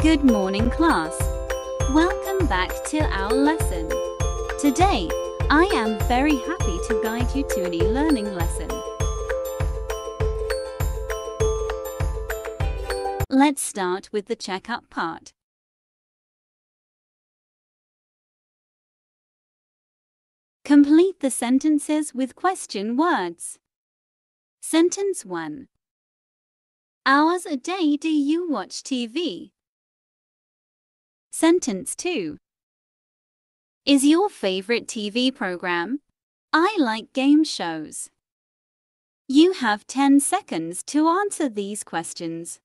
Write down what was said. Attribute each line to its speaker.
Speaker 1: Good morning, class. Welcome back to our lesson. Today, I am very happy to guide you to an e-learning lesson. Let's start with the checkup part. Complete the sentences with question words. Sentence 1. Hours a day do you watch TV? Sentence 2. Is your favorite TV program? I like game shows. You have 10 seconds to answer these questions.